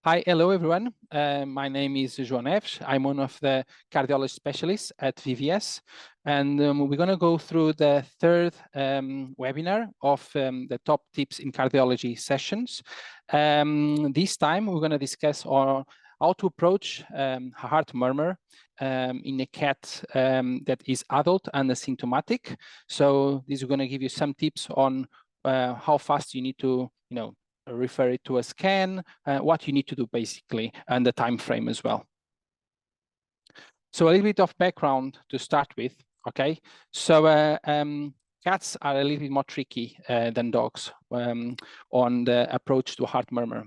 Hi, hello everyone. My name is Joao. I'm one of the cardiology specialists at VVS, and we're going to go through the third webinar of the top tips in cardiology sessions. This time, we're going to discuss how to approach heart murmur in a cat that is adult and asymptomatic. So this is going to give you some tips on how fast you need to, refer it to a scan, what you need to do basically, and the time frame as well. So a little bit of background to start with, okay? So cats are a little bit more tricky than dogs on the approach to heart murmur.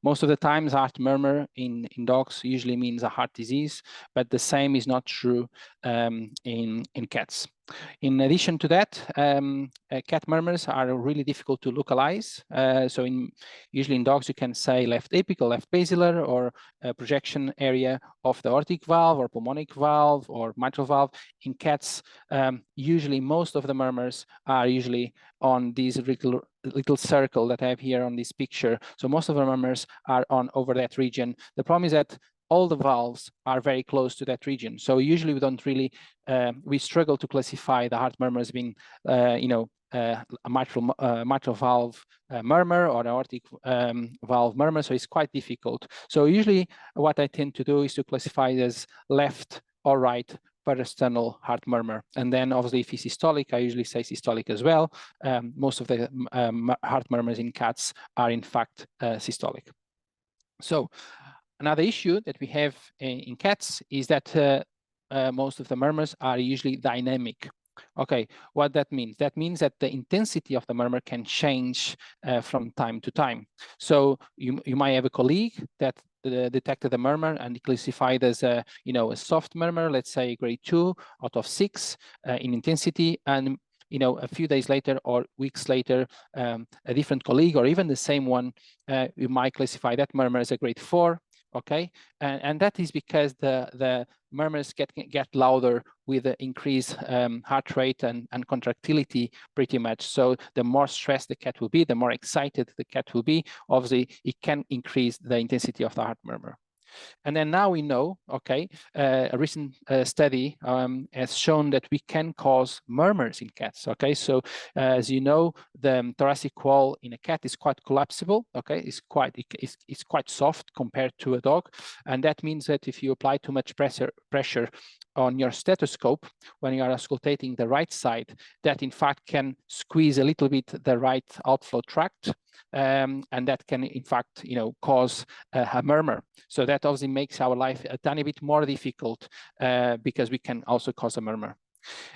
Most of the times, heart murmur in dogs usually means a heart disease, but the same is not true in cats. In addition to that, cat murmurs are really difficult to localize. So usually in dogs, you can say left apical, left basilar, or projection area of the aortic valve or pulmonic valve or mitral valve. In cats, usually most of the murmurs are usually on these little circle that I have here on this picture. So most of the murmurs are over that region. The problem is that all the valves are very close to that region. So usually we don't really, we struggle to classify the heart murmur as being, a mitral valve murmur or aortic valve murmur. So it's quite difficult. So usually what I tend to do is to classify it as left or right parasternal heart murmur. And then obviously if it's systolic, I usually say systolic as well. Most of the heart murmurs in cats are in fact systolic. So another issue that we have in cats is that most of the murmurs are usually dynamic. Okay, what that means? That means that the intensity of the murmur can change from time to time. So you might have a colleague that detected a murmur and classified as a soft murmur, let's say grade 2 out of 6 in intensity, and a few days later or weeks later, a different colleague or even the same one, you might classify that murmur as a grade 4. Okay, and that is because the murmurs get louder with the increased heart rate and contractility pretty much. So the more stressed the cat will be, the more excited the cat will be. Obviously, it can increase the intensity of the heart murmur. And then now we know, okay, a recent study has shown that we can cause murmurs in cats, okay? So as you know, the thoracic wall in a cat is quite collapsible, okay? It's quite soft compared to a dog. And that means that if you apply too much pressure on your stethoscope when you are auscultating the right side, that in fact can squeeze a little bit the right outflow tract, and that can in fact cause a murmur. So that obviously makes our life a tiny bit more difficult because we can also cause a murmur.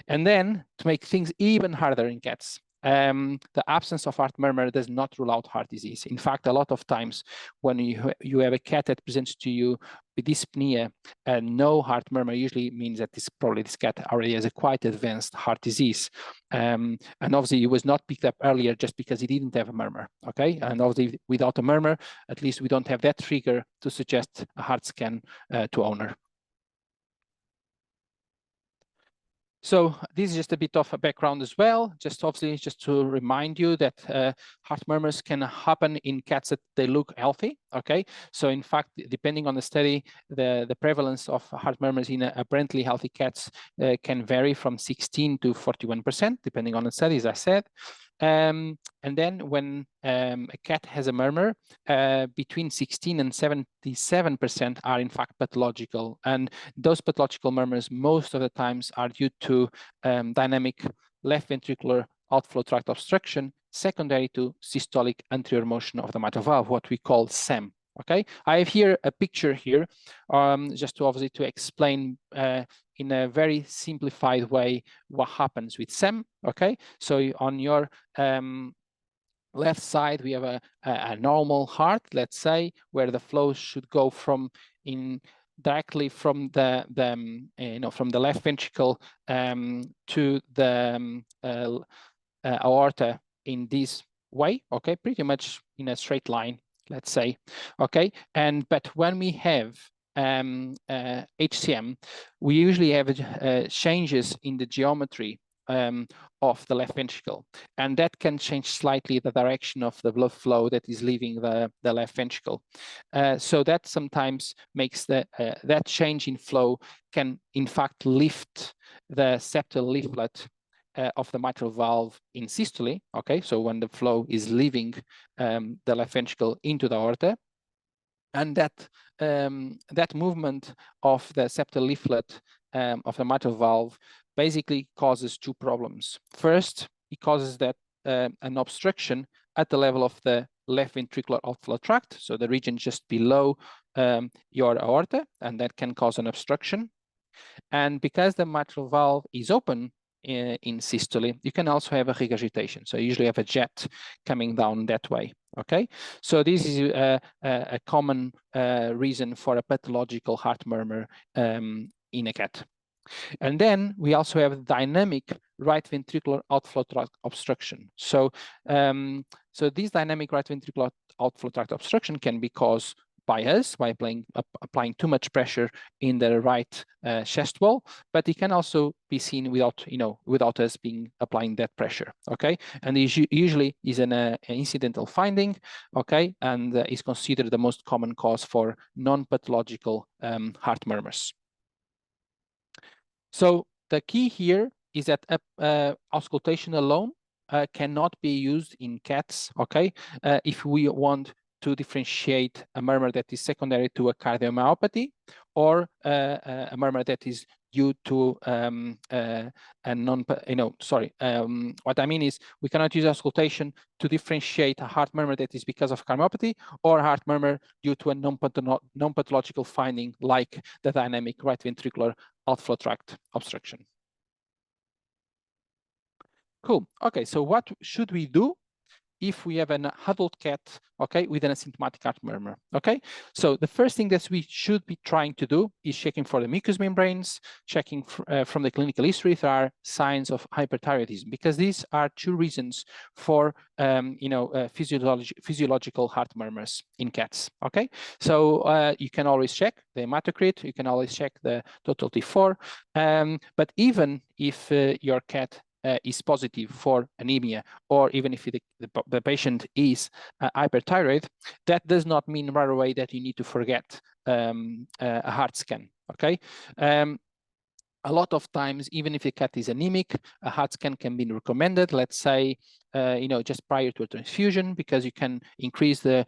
And then to make things even harder in cats, the absence of heart murmur does not rule out heart disease. In fact, a lot of times when you have a cat that presents to you with dyspnea and no heart murmur, usually means that this cat already has a quite advanced heart disease. And obviously it was not picked up earlier just because he didn't have a murmur, okay? And obviously without a murmur, at least we don't have that trigger to suggest a heart scan to owner. So this is just a bit of a background as well, just obviously just to remind you that heart murmurs can happen in cats that they look healthy, okay? So in fact, depending on the study, the prevalence of heart murmurs in apparently healthy cats can vary from 16 to 41%, depending on the study, as I said. And then when a cat has a murmur, between 16 and 77% are in fact pathological. And those pathological murmurs most of the times are due to dynamic left ventricular outflow tract obstruction secondary to systolic anterior motion of the mitral valve, what we call SAM. Okay, I have here a picture here, just to obviously to explain in a very simplified way what happens with SAM. Okay, so on your left side we have a normal heart, let's say, where the flow should go directly from the from the left ventricle to the aorta in this way. Okay, pretty much in a straight line, let's say. Okay, but when we have HCM, we usually have changes in the geometry of the left ventricle, and that can change slightly the direction of the blood flow that is leaving the left ventricle. So that sometimes makes that change in flow can in fact lift the septal leaflet of the mitral valve in systole. Okay, so when the flow is leaving the left ventricle into the aorta, and that movement of the septal leaflet of the mitral valve basically causes two problems. First, it causes that an obstruction at the level of the left ventricular outflow tract, so the region just below your aorta, and that can cause an obstruction. And because the mitral valve is open in systole, you can also have a regurgitation. So you usually have a jet coming down that way. Okay, so this is a common reason for a pathological heart murmur in a cat. And then we also have dynamic right ventricular outflow tract obstruction. So, so this dynamic right ventricular outflow tract obstruction can be caused by us, by applying too much pressure in the right chest wall, but it can also be seen without us applying that pressure, okay? And it usually is an incidental finding, okay? And is considered the most common cause for non-pathological heart murmurs. So the key here is that auscultation alone cannot be used in cats, okay? If we want to differentiate a murmur that is secondary to a cardiomyopathy or a murmur that is due to a what I mean is we cannot use auscultation to differentiate a heart murmur that is because of cardiomyopathy or a heart murmur due to a non-pathological finding like the dynamic right ventricular outflow tract obstruction. Cool. Okay, so what should we do if we have an adult cat, okay, with an asymptomatic heart murmur, okay? So the first thing that we should be trying to do is checking for the mucous membranes, checking from the clinical history if there are signs of hyperthyroidism, because these are two reasons for, physiological heart murmurs in cats, okay? So you can always check the hematocrit, you can always check the total T4, but even if your cat is positive for anemia, or even if the patient is hyperthyroid, that does not mean right away that you need to forget a heart scan, okay? A lot of times, even if the cat is anemic, a heart scan can be recommended, let's say, just prior to a transfusion, because you can increase the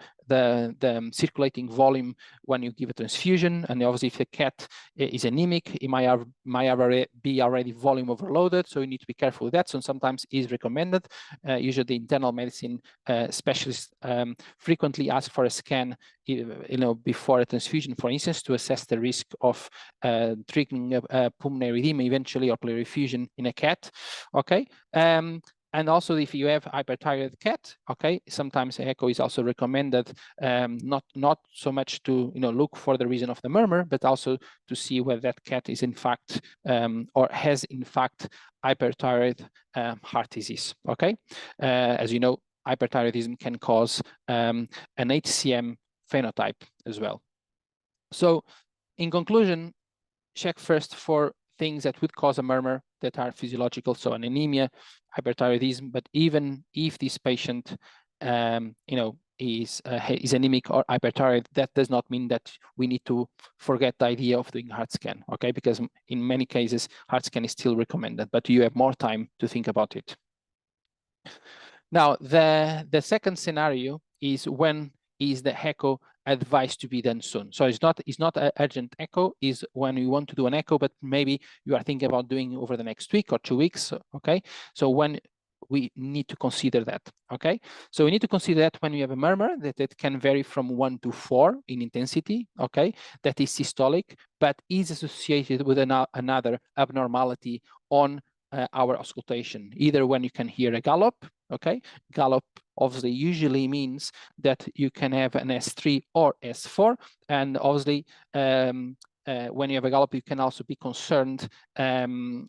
circulating volume when you give a transfusion. And obviously, if the cat is anemic, it might be already volume overloaded. So you need to be careful with that. So sometimes is recommended. Usually the internal medicine specialists frequently ask for a scan, before a transfusion, for instance, to assess the risk of triggering a pulmonary edema eventually, or pleural effusion in a cat, okay? And also, if you have hyperthyroid cat, okay, sometimes echo is also recommended, not so much to look for the reason of the murmur, but also to see whether that cat is in fact or has in fact hyperthyroid heart disease. Okay, as you know, hyperthyroidism can cause an HCM phenotype as well. So, in conclusion, check first for things that would cause a murmur that are physiological, so an anemia, hyperthyroidism. But even if this patient, is anemic or hyperthyroid, that does not mean that we need to forget the idea of doing heart scan, okay? Because in many cases, heart scan is still recommended, but you have more time to think about it. Now, the second scenario is when is the echo advised to be done soon. So it's not an urgent echo, is when you want to do an echo, but maybe you are thinking about doing over the next week or 2 weeks, okay? So when we need to consider that, okay? So we need to consider that when you have a murmur, that it can vary from 1 to 4 in intensity, okay? That is systolic, but is associated with another abnormality on our auscultation, either when you can hear a gallop, okay? Gallop obviously usually means that you can have an S3 or S4, and obviously when you have a gallop, you can also be concerned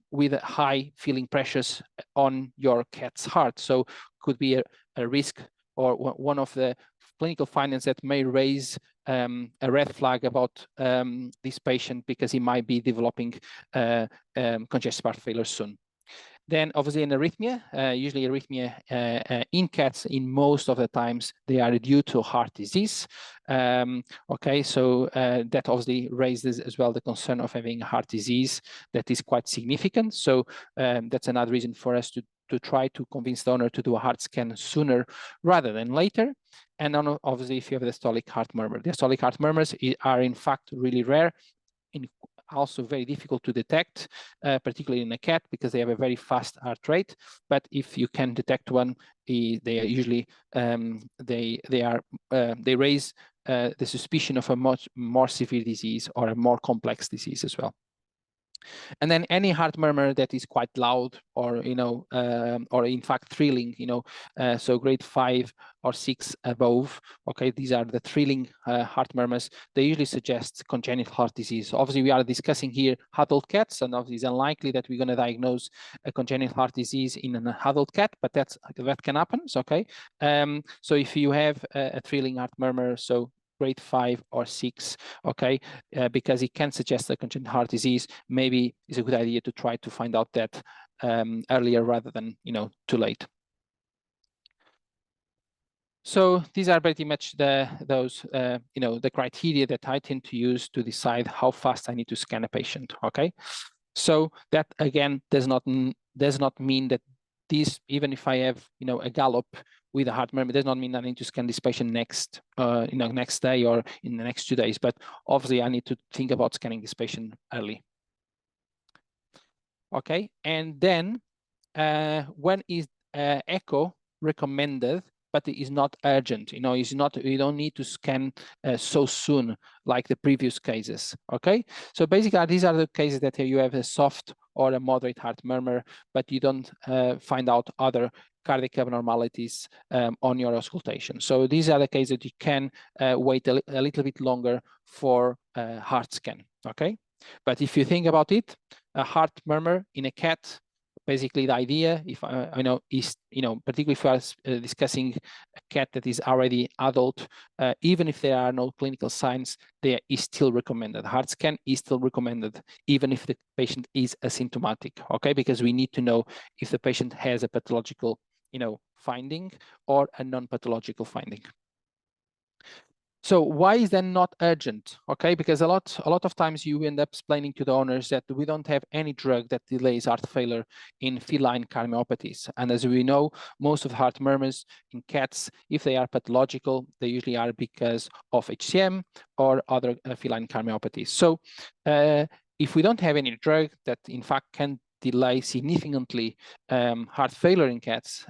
with high feeling pressures on your cat's heart. So could be a risk or one of the clinical findings that may raise a red flag about this patient, because he might be developing congestive heart failure soon. Then obviously an arrhythmia, usually arrhythmia in cats in most of the times they are due to heart disease. Okay, so that obviously raises as well the concern of having heart disease that is quite significant. So that's another reason for us to try to convince the owner to do a heart scan sooner rather than later. And then obviously if you have the diastolic heart murmur. The diastolic heart murmurs are in fact really rare, also very difficult to detect, particularly in a cat because they have a very fast heart rate. But if you can detect one, they are usually they raise the suspicion of a much more severe disease or a more complex disease as well. And then any heart murmur that is quite loud or, or in fact thrilling, so grade 5 or 6 above, okay, these are the thrilling heart murmurs. They usually suggest congenital heart disease. Obviously, we are discussing here adult cats, and obviously it's unlikely that we're going to diagnose a congenital heart disease in an adult cat, but that can happen, okay? So if you have a thrilling heart murmur, so grade 5 or 6, okay, because it can suggest a congenital heart disease, maybe it's a good idea to try to find out that earlier rather than, too late. So these are pretty much the criteria that I tend to use to decide how fast I need to scan a patient, okay? So that again does not mean that this, even if I have, a gallop with a heart murmur, does not mean I need to scan this patient next day or in the next 2 days. But obviously, I need to think about scanning this patient early. Okay, and then when is echo recommended, but it is not urgent? It's not. You don't need to scan so soon like the previous cases. Okay, so basically these are the cases that you have a soft or a moderate heart murmur, but you don't find out other cardiac abnormalities on your auscultation. So these are the cases that you can wait a little bit longer for a heart scan. Okay, but if you think about it, a heart murmur in a cat, basically the idea, if I know, is, particularly if we are discussing a cat that is already adult, even if there are no clinical signs, there is still recommended. Heart scan is still recommended, even if the patient is asymptomatic, okay? Because we need to know if the patient has a pathological, finding or a non-pathological finding. So why is that not urgent? Okay, because a lot of times you end up explaining to the owners that we don't have any drug that delays heart failure in feline cardiomyopathies. And as we know, most of the heart murmurs in cats, if they are pathological, they usually are because of HCM or other feline cardiomyopathies. So if we don't have any drug that in fact can delay significantly heart failure in cats,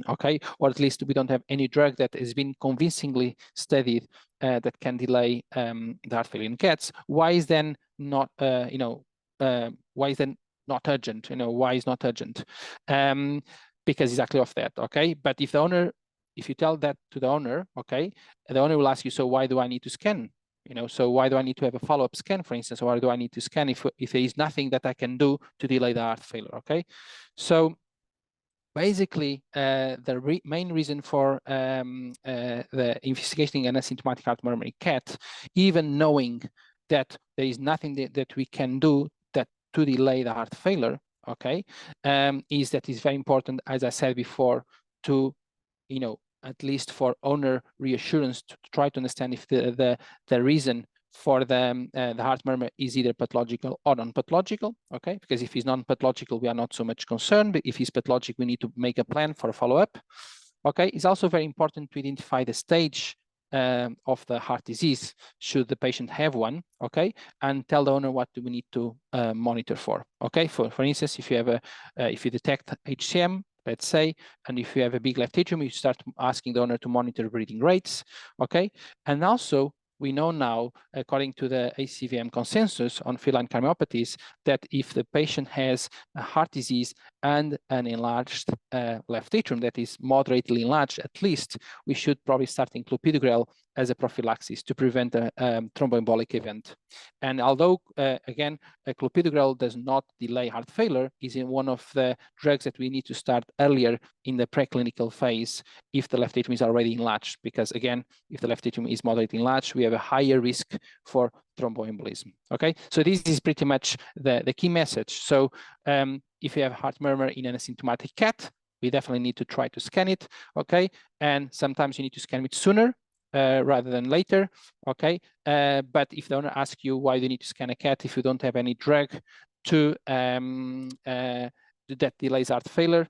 okay, or at least we don't have any drug that has been convincingly studied that can delay the heart failure in cats. Why is then not, why is then not urgent? Why is not urgent? Because exactly of that, okay? But if you tell that to the owner, okay, the owner will ask you, so why do I need to scan? So why do I need to have a follow-up scan, for instance? Or why do I need to scan if there is nothing that I can do to delay the heart failure, okay? So basically, the main reason for the investigating an asymptomatic heart murmur in cat, even knowing that there is nothing that we can do to delay the heart failure, okay, is that it's very important, as I said before, to, at least for owner reassurance, to try to understand if the reason for the heart murmur is either pathological or non-pathological, okay? Because if it's non-pathological, we are not so much concerned, but if it's pathologic, we need to make a plan for a follow-up, okay? It's also very important to identify the stage of the heart disease, should the patient have one, okay? And tell the owner what do we need to monitor for, okay? For instance, if you have if you detect HCM, let's say, and if you have a big left atrium, you start asking the owner to monitor breathing rates, okay? And also, we know now, according to the ACVM consensus on feline cardiomyopathies, that if the patient has a heart disease and an enlarged left atrium that is moderately enlarged, at least, we should probably start clopidogrel as a prophylaxis to prevent a thromboembolic event. And although, again, clopidogrel does not delay heart failure, is in one of the drugs that we need to start earlier in the preclinical phase if the left atrium is already enlarged, because again, if the left atrium is moderately enlarged, we have a higher risk for thromboembolism, okay? So this is pretty much the key message. So if you have heart murmur in an asymptomatic cat, we definitely need to try to scan it, okay? And sometimes you need to scan it sooner rather than later, okay? But if the owner asks you why you need to scan a cat if you don't have any drug to that delays heart failure,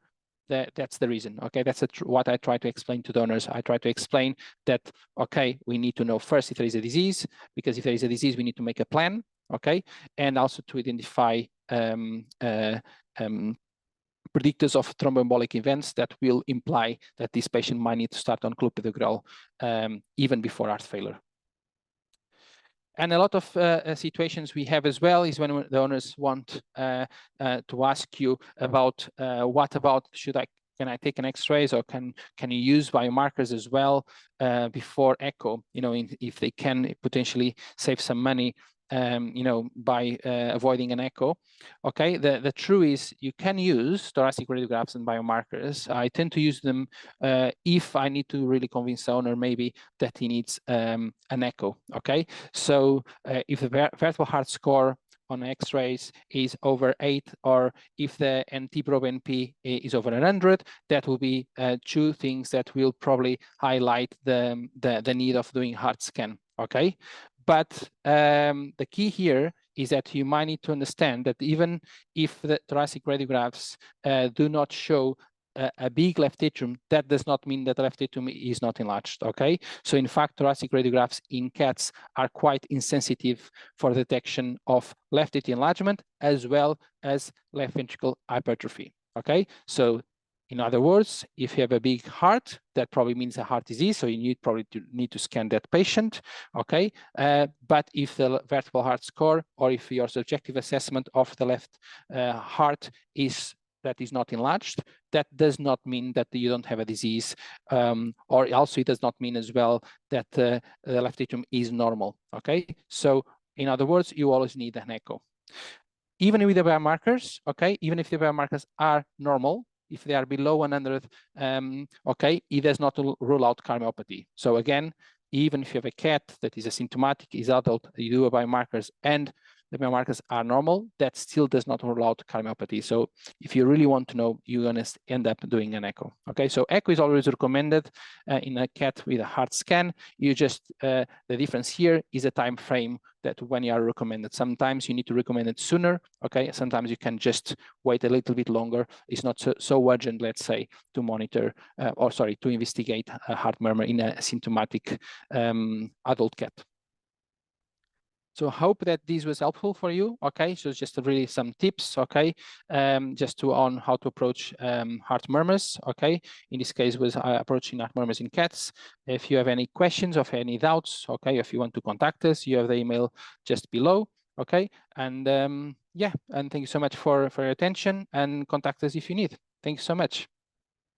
that's the reason, okay? That's what I try to explain to donors. I try to explain that, okay, we need to know first if there is a disease, because if there is a disease, we need to make a plan, okay? And also to identify predictors of thromboembolic events that will imply that this patient might need to start on clopidogrel even before heart failure. And a lot of situations we have as well is when the owners want to ask you about what about can I take an X-rays, or can you use biomarkers as well before echo? You know, if they can potentially save some money, you know, by avoiding an echo. Okay, the truth is you can use thoracic radiographs and biomarkers. I tend to use them if I need to really convince the owner maybe that he needs an echo. Okay, so if the vertebral heart score on X-rays is over 8, or if the NT-proBNP is over 100, that will be two things that will probably highlight the need of doing heart scan. Okay, but the key here is that you might need to understand that even if the thoracic radiographs do not show a big left atrium, that does not mean that the left atrium is not enlarged, okay? So in fact, thoracic radiographs in cats are quite insensitive for detection of left atrial enlargement as well as left ventricle hypertrophy, okay? So in other words, if you have a big heart, that probably means a heart disease, so you probably need to scan that patient, okay? But if the vertebral heart score, or if your subjective assessment of the left heart is that is not enlarged, that does not mean that you don't have a disease, or also it does not mean as well that the left atrium is normal, okay? So in other words, you always need an echo. Even with the biomarkers, okay, even if the biomarkers are normal, if they are below 100, okay, it does not rule out cardiomyopathy. So again, even if you have a cat that is asymptomatic, is adult, you do a biomarkers and the biomarkers are normal, that still does not rule out cardiomyopathy. So if you really want to know, you're going to end up doing an echo. Okay, so echo is always recommended in a cat with a heart scan. You just, the difference here is a time frame that when you are recommended. Sometimes you need to recommend it sooner, okay? Sometimes you can just wait a little bit longer. It's not so urgent, let's say, to monitor, to investigate a heart murmur in a symptomatic adult cat. So I hope that this was helpful for you, okay? So just really some tips, okay? Just on how to approach heart murmurs, okay? In this case was approaching heart murmurs in cats. If you have any questions or any doubts, okay? If you want to contact us, you have the email just below, okay? And yeah, and thank you so much for your attention, and contact us if you need. Thank you so much.